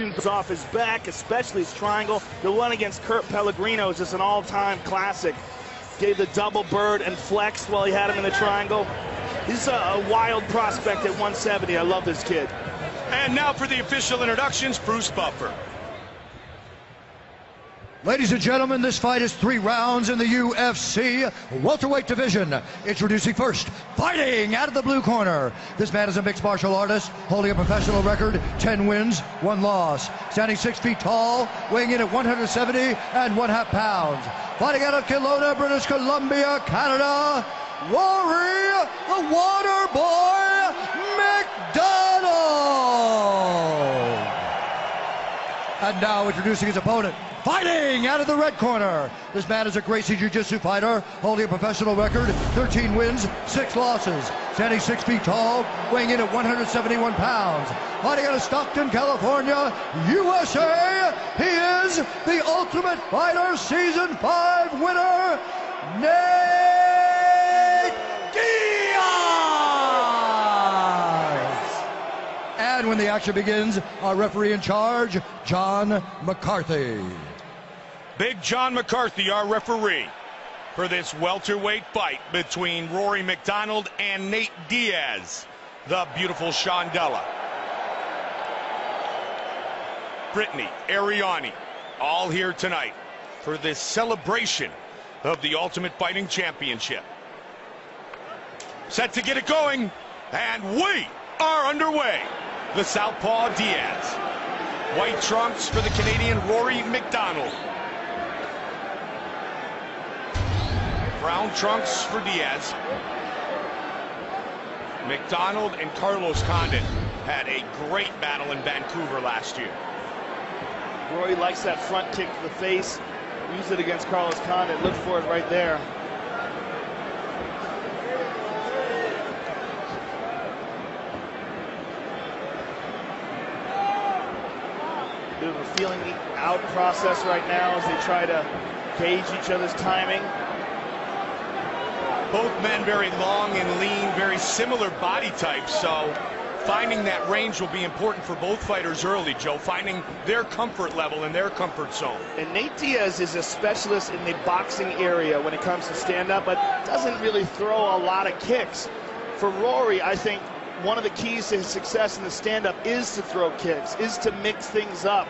submissions off his back, especially his triangle. The one against Kurt Pellegrino is just an all-time classic. Gave the double bird and flexed while he had him in the triangle. He's a wild prospect at 170. I love this kid. And now for the official introductions, Bruce Buffer. Ladies and gentlemen, this fight is 3 rounds in the UFC welterweight division. Introducing first, fighting out of the blue corner. This man is a mixed martial artist, holding a professional record, 10 wins, 1 loss. Standing 6 feet tall, weighing in at 170 and 1/2 pounds. Fighting out of Kelowna, British Columbia, Canada, Rory the Water Boy Macdonald. And now introducing his opponent, fighting out of the red corner. This man is a Gracie Jiu-Jitsu fighter, holding a professional record, 13 wins, 6 losses. Standing 6 feet tall, weighing in at 171 pounds. Fighting out of Stockton, California, USA, he is the Ultimate Fighter Season 5 winner, Nate Diaz! And when the action begins, our referee in charge, John McCarthy. Big John McCarthy, our referee, for this welterweight fight between Rory Macdonald and Nate Diaz, the beautiful Shondella. Brittany, Ariani, all here tonight for this celebration of the Ultimate Fighting Championship. Set to get it going, and we are underway. The southpaw Diaz. White trunks for the Canadian Rory Macdonald. Brown trunks for Diaz. Macdonald and Carlos Condit had a great battle in Vancouver last year. Rory likes that front kick to the face. Use it against Carlos Condit. Look for it right there. Bit of a feeling out process right now as they try to gauge each other's timing. Both men very long and lean, very similar body types, so finding that range will be important for both fighters early, Joe, finding their comfort level and their comfort zone. And Nate Diaz is a specialist in the boxing area when it comes to stand-up, but doesn't really throw a lot of kicks. For Rory, I think one of the keys to his success in the stand-up is to throw kicks, is to mix things up,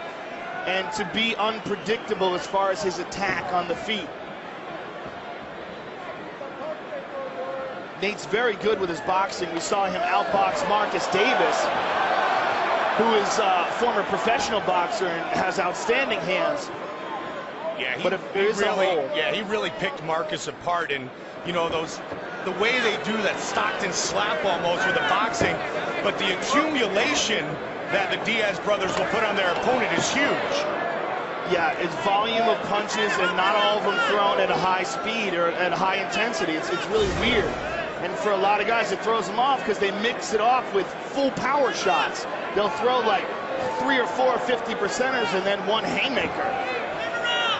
and to be unpredictable as far as his attack on the feet. Nate's very good with his boxing. We saw him outbox Marcus Davis, who is a former professional boxer and has outstanding hands. Yeah, he really picked Marcus apart, and you know the way they do that Stockton slap almost with the boxing, but the accumulation that the Diaz brothers will put on their opponent is huge. Yeah, it's volume of punches and not all of them thrown at a high speed or at a high intensity. It's really weird. And for a lot of guys, it throws them off because they mix it off with full power shots. They'll throw like 3 or 4 50%ers and then 1 haymaker.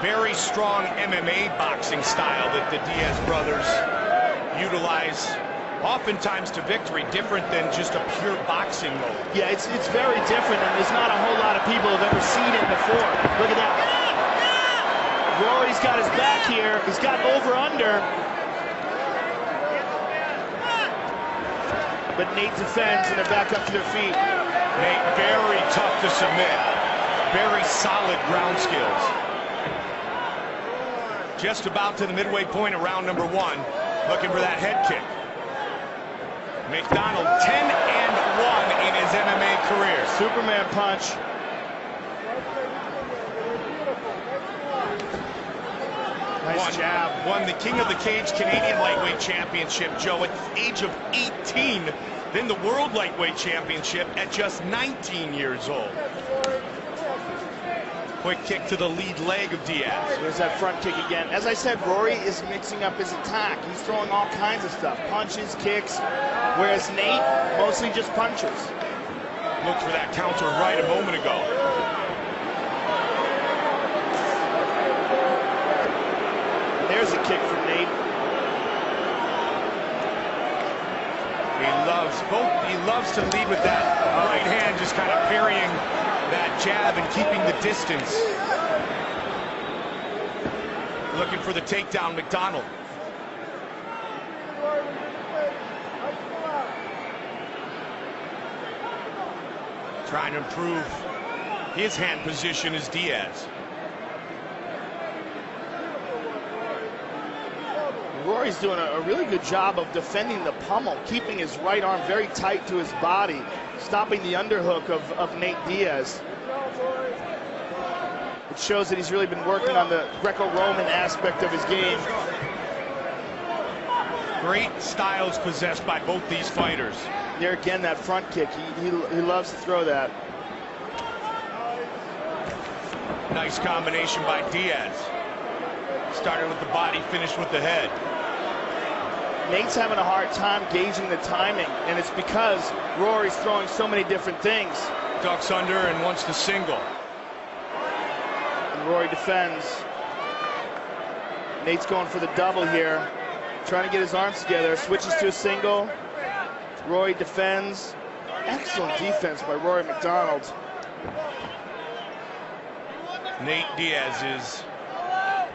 Very strong MMA boxing style that the Diaz brothers utilize, oftentimes to victory, different than just a pure boxing mode. Yeah, it's very different, and there's not a whole lot of people who've ever seen it before. Look at that. Rory's got his back here. He's got over-under. But Nate defends, and they're back up to their feet. Nate, very tough to submit. Very solid ground skills. Just about to the midway point of round number 1. Looking for that head kick. Macdonald 10-1 in his MMA career. Superman punch. Nice jab. Won the King of the Cage Canadian Lightweight Championship, Joe, at the age of 18. Then the World Lightweight Championship at just 19 years old. Quick kick to the lead leg of Diaz. There's that front kick again. As I said, Rory is mixing up his attack. He's throwing all kinds of stuff. Punches, kicks, whereas Nate mostly just punches. Looked for that counter right a moment ago. There's a kick from Nate. He loves to lead with that right hand, just kind of parrying that jab and keeping the distance. Looking for the takedown, Macdonald. Trying to improve his hand position as Diaz. Rory's doing a really good job of defending the pummel, keeping his right arm very tight to his body, stopping the underhook of Nate Diaz. It shows that he's really been working on the Greco-Roman aspect of his game. Great styles possessed by both these fighters. There again, that front kick, he loves to throw that. Nice combination by Diaz. Started with the body, finished with the head. Nate's having a hard time gauging the timing, and it's because Rory's throwing so many different things. Ducks under and wants the single. And Rory defends. Nate's going for the double here, trying to get his arms together, switches to a single. Rory defends. Excellent defense by Rory Macdonald. Nate Diaz is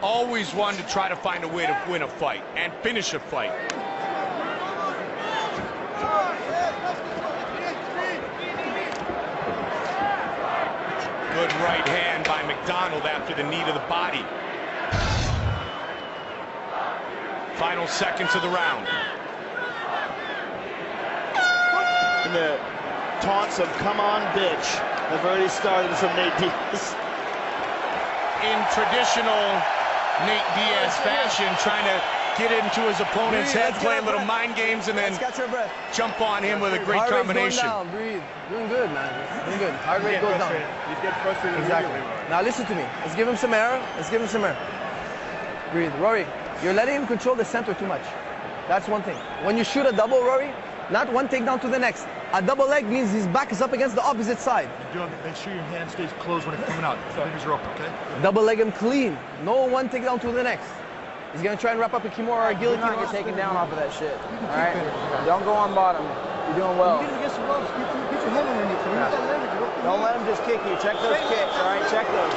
always one to try to find a way to win a fight and finish a fight. Good right hand by Macdonald after the knee to the body. Final seconds of the round. And the taunts of "come on, bitch" have already started from Nate Diaz. In traditional Nate Diaz fashion, trying to get into his opponent's head, play a little mind games, and then jump on him with a great combination. Down, breathe. Doing good, man. Doing good. Heart rate goes down. You get frustrated. Exactly. Now listen to me. Let's give him some air. Let's give him some air. Breathe. Rory, you're letting him control the center too much. That's one thing. When you shoot a double, Rory, not one takedown to the next. A double leg means his back is up against the opposite side. Make sure your hand stays closed when it's coming out. Fingers are up, okay? Double leg him clean. No one takedown to the next. He's going to try and wrap up a Kimura or a guillotine. You're not get taken down off of that shit. All right? Don't go on bottom. You're doing well. You need to get some ropes. Get your head underneath. Don't let him just kick you. Check those kicks, all right? Check those.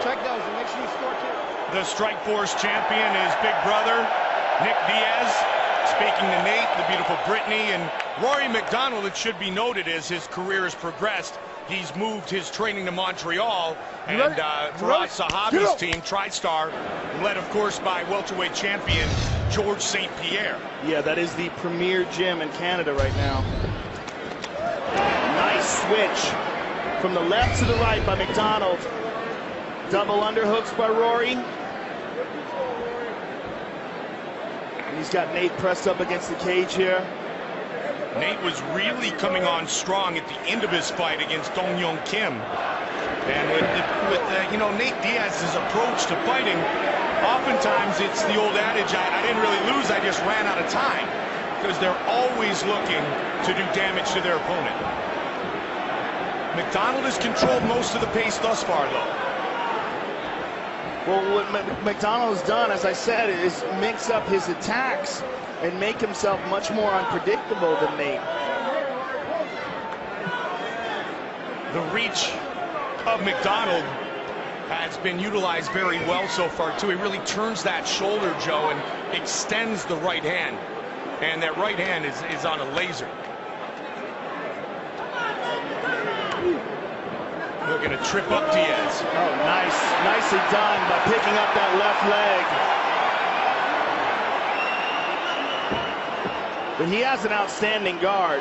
Check those and make sure you score kicks. The Strikeforce champion is big brother, Nick Diaz. Speaking to Nate, the beautiful Brittany, and Rory Macdonald, it should be noted, as his career has progressed, he's moved his training to Montreal, and Faraz Sahabi's team, TriStar, led, of course, by welterweight champion George St. Pierre. Yeah, that is the premier gym in Canada right now. Nice switch from the left to the right by Macdonald. Double underhooks by Rory. He's got Nate pressed up against the cage here. Nate was really coming on strong at the end of his fight against Dong Young Kim. And with Nate Diaz's approach to fighting, oftentimes it's the old adage, I didn't really lose, I just ran out of time. Because they're always looking to do damage to their opponent. Macdonald has controlled most of the pace thus far, though. Well, what Macdonald has done, as I said, is mix up his attacks and make himself much more unpredictable than Nate. The reach of Macdonald has been utilized very well so far, too. He really turns that shoulder, Joe, and extends the right hand. And that right hand is on a laser. Looking to trip up Diaz. Oh, nice. Nicely done by picking up that left leg. But he has an outstanding guard.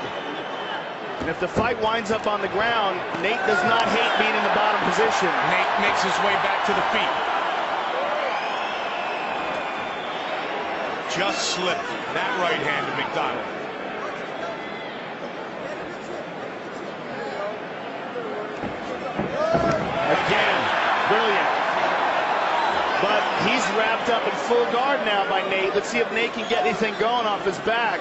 And if the fight winds up on the ground, Nate does not hate being in the bottom position. Nate makes his way back to the feet. Just slipped that right hand to Macdonald. Again, brilliant. But he's wrapped up in full guard now by Nate. Let's see if Nate can get anything going off his back.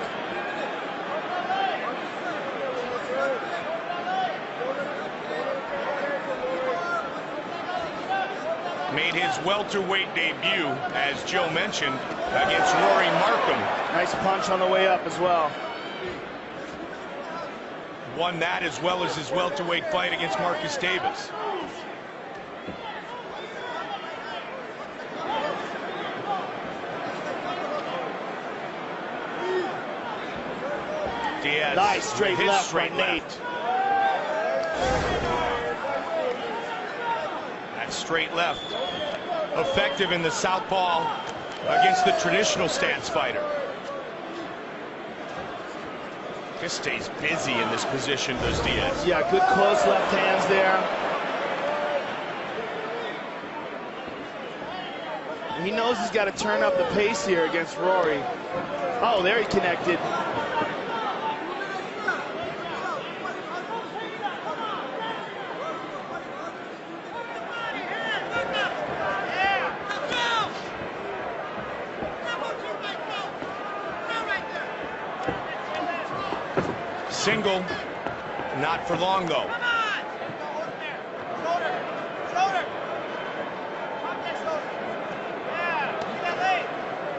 Made his welterweight debut, as Joe mentioned, against Rory Markham. Nice punch on the way up as well. won that as well as his welterweight fight against Marcus Davis. Diaz, nice straight left by Nate. That straight left, effective in the southpaw against the traditional stance fighter. Just stays busy in this position, does Diaz. Yeah, good close left hands there. He knows he's got to turn up the pace here against Rory. Oh, there he connected. Single, not for long though.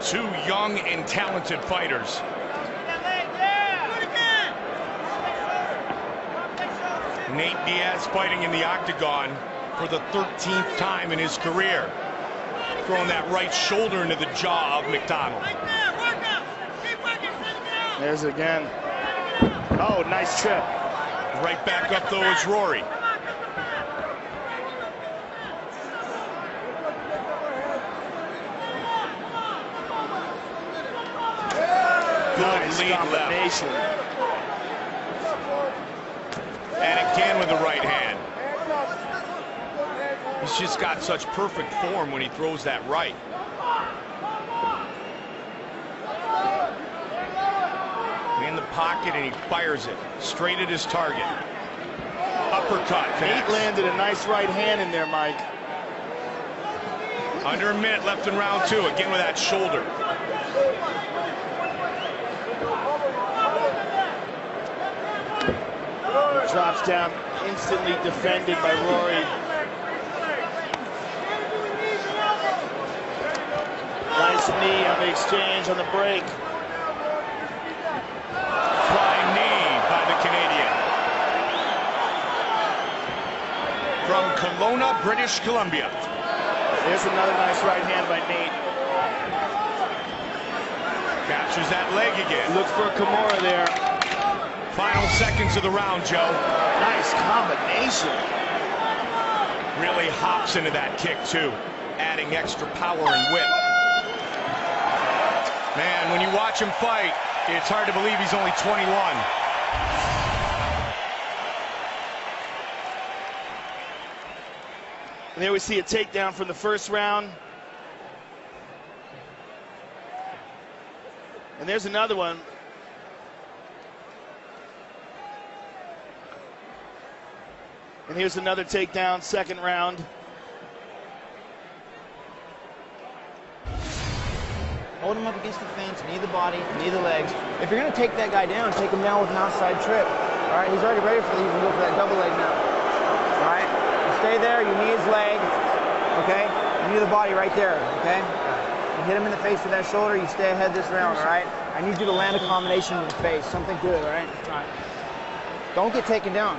Two young and talented fighters. Nate Diaz fighting in the octagon for the 13th time in his career. Throwing that right shoulder into the jaw of Macdonald. There's it again. Oh, nice trip. Right back up though is Rory. Nice lead combination. left. And again with the right hand. He's just got such perfect form when he throws that right. In the pocket and he fires it straight at his target. Uppercut. Nate landed a nice right hand in there, Mike. Under a minute left in round two. Again with that shoulder. Drops down, instantly defended by Rory. Nice knee on the exchange on the break. Flying knee by the Canadian. From Kelowna, British Columbia. There's another nice right hand by Nate. Captures that leg again. Looks for a Kimura there. Final seconds of the round, Joe. Nice combination. Really hops into that kick, too. Adding extra power and whip. Man, when you watch him fight, it's hard to believe he's only 21. And there we see a takedown from the first round. And there's another one. And here's another takedown, second round. Hold him up against the fence, knee the body, knee the legs. If you're going to take that guy down, take him down with an outside trip. All right, he's already ready for these. You can go for that double leg now. All right, you stay there, you knee his leg, okay? You knee the body right there, okay? You hit him in the face with that shoulder, you stay ahead this round, all right? I need you to land a combination in the face, something good, all right? All right. Don't get taken down.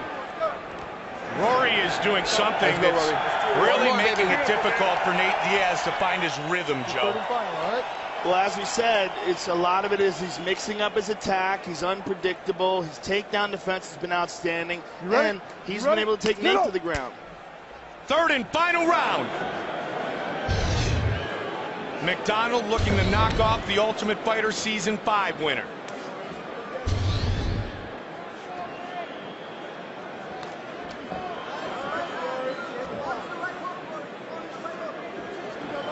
Rory is doing something that's really making it difficult for Nate Diaz to find his rhythm, Joe. Well, as we said, a lot of it is he's mixing up his attack. He's unpredictable. His takedown defense has been outstanding. And he's been able to take Nate to the ground. Third and final round. Macdonald looking to knock off the Ultimate Fighter Season 5 winner.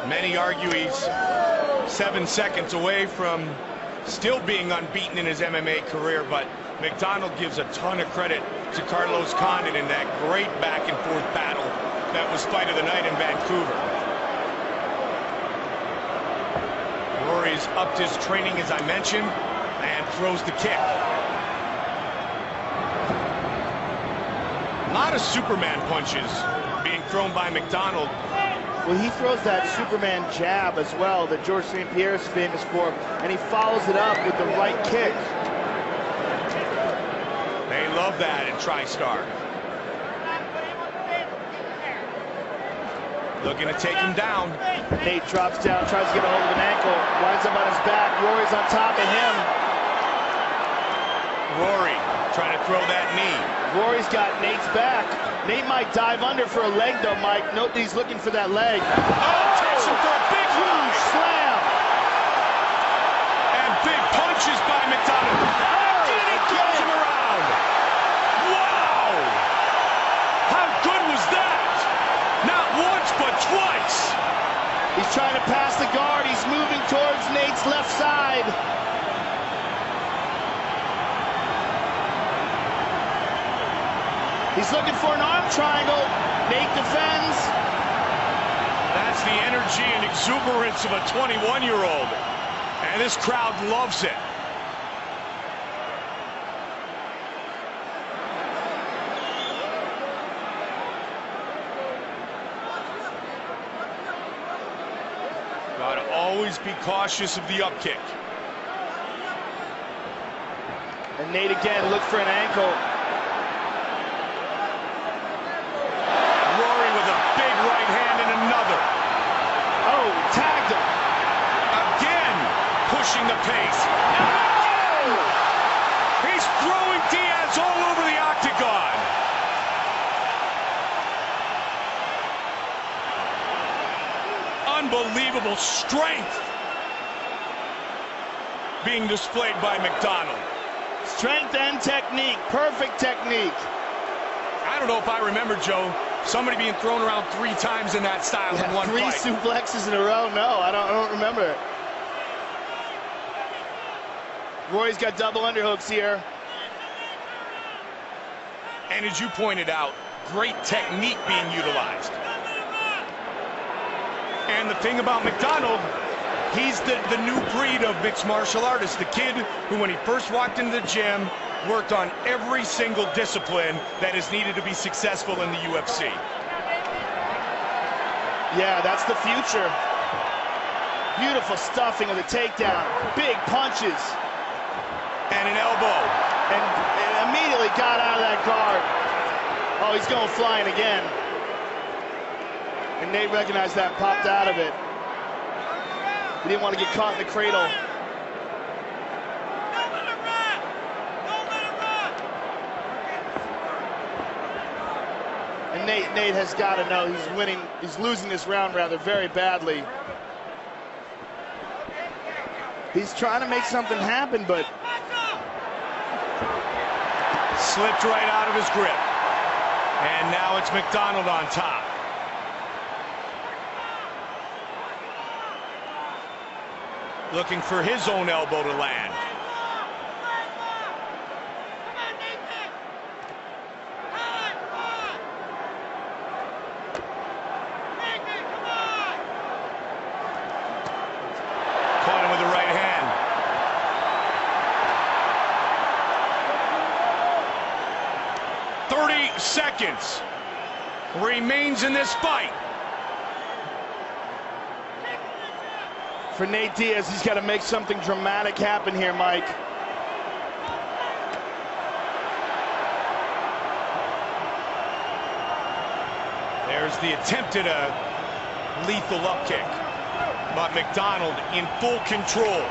Many argue he's 7 seconds away from still being unbeaten in his MMA career, but Macdonald gives a ton of credit to Carlos Condon in that great back and forth battle that was fight of the night in Vancouver. Rory's upped his training, as I mentioned, and throws the kick. A lot of Superman punches being thrown by Macdonald. Well, he throws that Superman jab as well that George St. Pierre is famous for, and he follows it up with the right kick. They love love that in TriStar. Looking to take him down. Nate drops down, tries to get a hold of an ankle, winds up on his back. Rory's on top of him. Rory trying to throw that knee. Rory's got Nate's back. Nate might dive under for a leg, though, Mike. Note that he's looking for that leg. Oh, takes him for a big huge slam. And big punches by Macdonald. Again, he throws him around. Wow! How good was that? Not once, but twice. He's trying to pass the guard. He's moving towards Nate's left side. He's looking for an arm triangle. Nate defends. That's the energy and exuberance of a 21-year-old. And this crowd loves it. Gotta always be cautious of the up kick. And Nate again looked for an ankle. Rory with a big right hand and another. Oh, tagged him. Again, pushing the pace. Oh! He's throwing Diaz all over the octagon. Unbelievable strength being displayed by Macdonald. Strength and technique, perfect technique. I don't know if I remember, Joe, somebody being thrown around 3 times in that style in one three fight. suplexes in a row. No, I don't remember it. Rory's got double underhooks here. And as you pointed out, great technique being utilized. And the thing about Macdonald, he's the new breed of mixed martial artist. The kid who, when he first walked into the gym, worked on every single discipline that is needed to be successful in the UFC. Yeah, that's the future. Beautiful stuffing of the takedown. Big punches. And an elbow. And immediately got out of that guard. Oh, he's going flying again. And Nate recognized that and popped out of it. He didn't want to get caught in the cradle. And Nate has got to know he's losing this round rather very badly. He's trying to make something happen, but slipped right out of his grip. And now it's Macdonald on top. Looking for his own elbow to land. Caught him with the right hand. Seconds remains in this fight. For Nate Diaz, he's got to make something dramatic happen here, Mike. There's the attempted lethal up kick, but Macdonald in full control.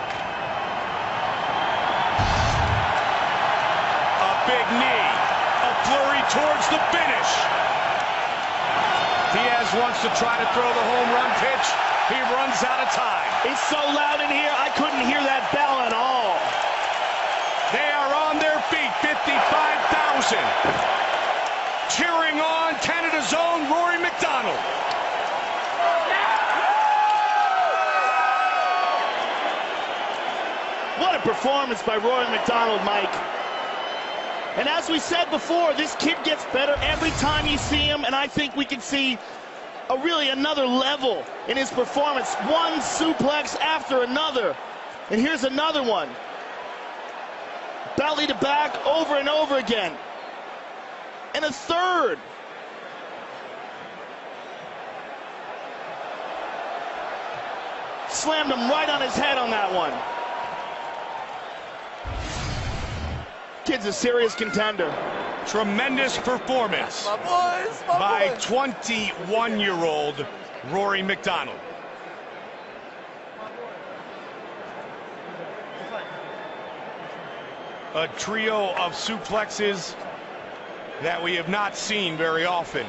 A big knee. Flurry towards the finish. Diaz wants to try to throw the home run pitch. He runs out of time. It's so loud in here, I couldn't hear that bell at all. They are on their feet, 55,000. Cheering on Canada's own Rory Macdonald. What a performance by Rory Macdonald, Mike. And as we said before, this kid gets better every time you see him, and I think we can see really another level in his performance. One suplex after another. And here's another one. Belly to back over and over again. And a third. Slammed him right on his head on that one. Kid's a serious contender. Tremendous performance by 21-year-old Rory Macdonald. A trio of suplexes that we have not seen very often,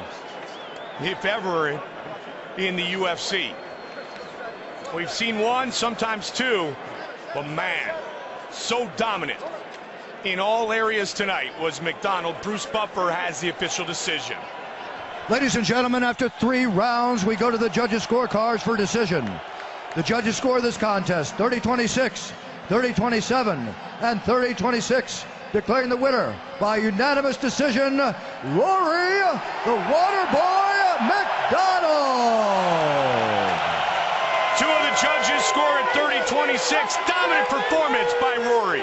if ever, in the UFC. We've seen one, sometimes two, but man, so dominant in all areas tonight was Macdonald. Bruce Buffer has the official decision. Ladies and gentlemen, after 3 rounds, we go to the judges' scorecards for decision. The judges score this contest 30-26, 30-27, and 30-26, declaring the winner by unanimous decision, Rory the Waterboy Macdonald. 2 of the judges score at 30-26. Dominant performance by Rory.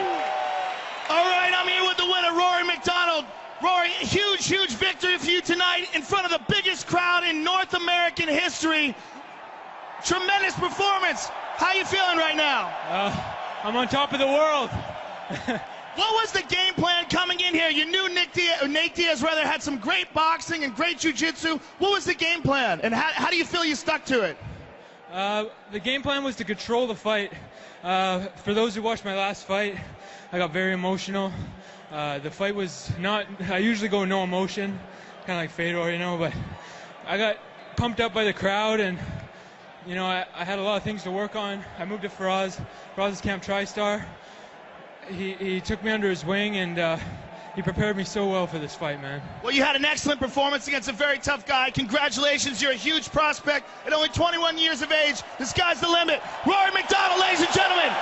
All right, I'm here with the winner, Rory Macdonald. Rory, huge, huge victory for you tonight in front of the biggest crowd in North American history. Tremendous performance. How you feeling right now? I'm on top of the world. What was the game plan coming in here? You knew Nate Diaz had some great boxing and great jiu-jitsu. What was the game plan, and how do you feel you stuck to it? The game plan was to control the fight. For those who watched my last fight, I got very emotional. The fight was not, I usually go no emotion, kind of like Fedor, you know, but I got pumped up by the crowd, and you know, I had a lot of things to work on. I moved to Faraz's camp TriStar. He took me under his wing, and he prepared me so well for this fight, man. Well, you had an excellent performance against a very tough guy. Congratulations, you're a huge prospect at only 21 years of age. The sky's the limit. Rory Macdonald, ladies and gentlemen.